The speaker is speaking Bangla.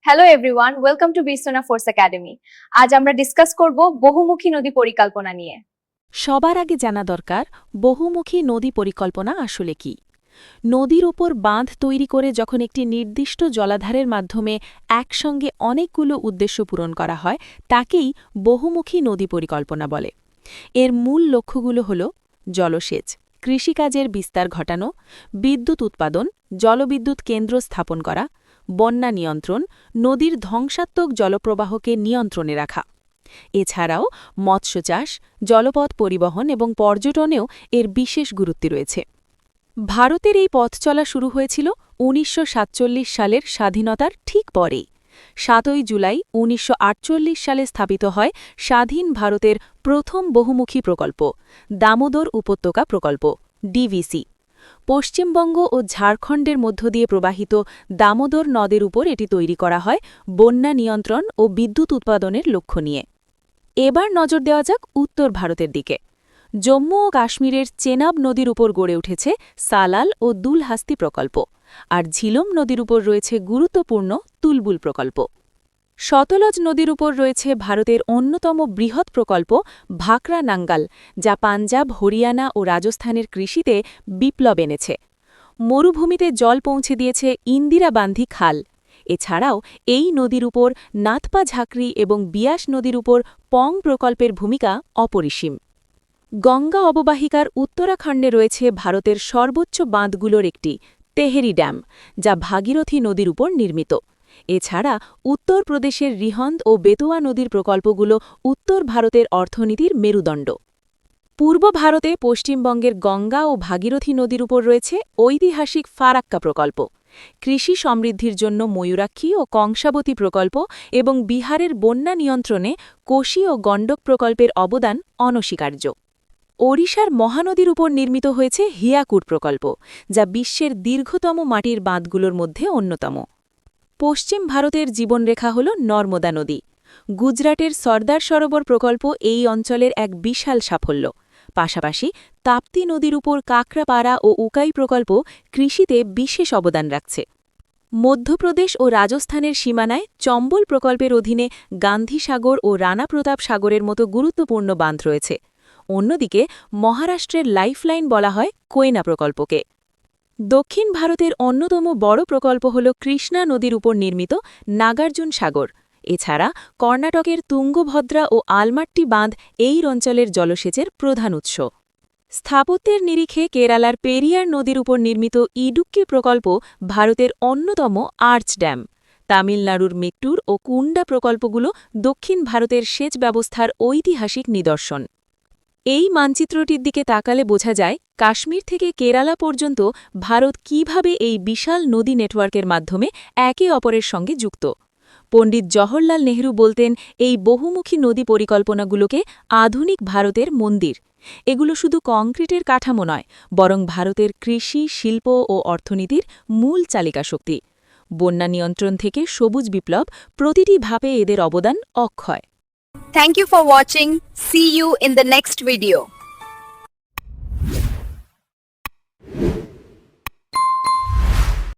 হ্যালো এভরিওয়ান, ওয়েলকাম টু বিস্তনা ফোর্স একাডেমি। আজ আমরা ডিসকাস করব বহুমুখী নদী পরিকল্পনা নিয়ে। সবার আগে জানা দরকার বহুমুখী নদী পরিকল্পনা আসলে কি। নদীর উপর বাঁধ তৈরি করে যখন একটি নির্দিষ্ট জলাধারের মাধ্যমে একসঙ্গে অনেকগুলো উদ্দেশ্য পূরণ করা হয় তাকেই বহুমুখী নদী পরিকল্পনা বলে। এর মূল লক্ষ্যগুলো হল জলসেচ, কৃষিকাজের বিস্তার ঘটানো, বিদ্যুৎ উৎপাদন, জলবিদ্যুৎ কেন্দ্র স্থাপন করা, বন্যা নিয়ন্ত্রণ, নদীর ধ্বংসাত্মক জলপ্রবাহকে নিয়ন্ত্রণে রাখা। এছাড়াও মৎস্য চাষ, জলপথ পরিবহন এবং পর্যটনেও এর বিশেষ গুরুত্ব রয়েছে। ভারতের এই পথ চলা শুরু হয়েছিল ১৯৪৭ সালের স্বাধীনতার ঠিক পরেই। ৭ই জুলাই ১৯৪৮ সালে স্থাপিত হয় স্বাধীন ভারতের প্রথম বহুমুখী প্রকল্প, দামোদর উপত্যকা প্রকল্প ডিভিসি। পশ্চিমবঙ্গ ও ঝাড়খণ্ডের মধ্য দিয়ে প্রবাহিত দামোদর নদের উপর এটি তৈরি করা হয় বন্যা নিয়ন্ত্রণ ও বিদ্যুৎ উৎপাদনের লক্ষ্য নিয়ে। এবার নজর দেওয়া যাক উত্তর ভারতের দিকে। জম্মু ও কাশ্মীরের চেনাব নদীর উপর গড়ে উঠেছে সালাল ও দুলহাস্তি প্রকল্প, আর ঝিলম নদীর উপর রয়েছে গুরুত্বপূর্ণ তুলবুল প্রকল্প। সতলজ নদীর উপর রয়েছে ভারতের অন্যতম বৃহৎ প্রকল্প ভাকরা নাঙ্গাল, যা পাঞ্জাব, হরিয়ানা ও রাজস্থানের কৃষিতে বিপ্লব এনেছে। মরুভূমিতে জল পৌঁছে দিয়েছে ইন্দিরা বান্ধি খাল। এছাড়াও এই নদীর উপর নাথপা ঝাঁকরি এবং বিয়াস নদীর উপর পং প্রকল্পের ভূমিকা অপরিসীম। গঙ্গা অববাহিকার উত্তরাখণ্ডে রয়েছে ভারতের সর্বোচ্চ বাঁধগুলোর একটি, তেহেরি ড্যাম, যা ভাগীরথী নদীর উপর নির্মিত। এছাড়া উত্তরপ্রদেশের রিহন্দ ও বেতোয়া নদীর প্রকল্পগুলো উত্তর ভারতের অর্থনীতির মেরুদণ্ড। পূর্ব ভারতে পশ্চিমবঙ্গের গঙ্গা ও ভাগীরথী নদীর উপর রয়েছে ঐতিহাসিক ফারাক্কা প্রকল্প, কৃষি সমৃদ্ধির জন্য ময়ূরাক্ষী ও কংসাবতী প্রকল্প এবং বিহারের বন্যা নিয়ন্ত্রণে কোশি ও গণ্ডক প্রকল্পের অবদান অনস্বীকার্য। ওড়িশার মহানদীর উপর নির্মিত হয়েছে হিয়াকুট প্রকল্প, যা বিশ্বের দীর্ঘতম মাটির বাঁধগুলোর মধ্যে অন্যতম। পশ্চিম ভারতের জীবনরেখা হল নর্মদা নদী। গুজরাটের সর্দার সরোবর প্রকল্প এই অঞ্চলের এক বিশাল সাফল্য। পাশাপাশি তাপ্তি নদীর উপর কাকরাপাড়া ও উকাই প্রকল্প কৃষিতে বিশেষ অবদান রাখছে। মধ্যপ্রদেশ ও রাজস্থানের সীমানায় চম্বল প্রকল্পের অধীনে গান্ধী সাগর ও রানা প্রতাপ সাগরের মতো গুরুত্বপূর্ণ বাঁধ রয়েছে। অন্যদিকে মহারাষ্ট্রের লাইফলাইন বলা হয় কোয়েনা প্রকল্পকে। দক্ষিণ ভারতের অন্যতম বড় প্রকল্প হল কৃষ্ণা নদীর উপর নির্মিত নাগার্জুন সাগর। এছাড়া কর্ণাটকের তুঙ্গভদ্রা ও আলমাট্টি বাঁধ এই অঞ্চলের জলসেচের প্রধান উৎস। স্থাপত্যের নিরিখে কেরালার পেরিয়ার নদীর উপর নির্মিত ইডুক্কি প্রকল্প ভারতের অন্যতম আর্চ ড্যাম। তামিলনাড়ুর মেট্টুর ও কুন্ডা প্রকল্পগুলো দক্ষিণ ভারতের সেচ ব্যবস্থার ঐতিহাসিক নিদর্শন। এই মানচিত্রটির দিকে তাকালে বোঝা যায় কাশ্মীর থেকে কেরালা পর্যন্ত ভারত কিভাবে এই বিশাল নদী নেটওয়ার্কের মাধ্যমে একে অপরের সঙ্গে যুক্ত। পণ্ডিত জওহরলাল নেহরু বলতেন, এই বহুমুখী নদী পরিকল্পনাগুলোকে আধুনিক ভারতের মন্দির। এগুলো শুধু কংক্রিটের কাঠামো নয়, বরং ভারতের কৃষি, শিল্প ও অর্থনীতির মূল চালিকা শক্তি। বন্যা নিয়ন্ত্রণ থেকে সবুজ বিপ্লব, প্রতিটি ধাপে এদের অবদান অক্ষয়। Thank you for watching. See you in the next video.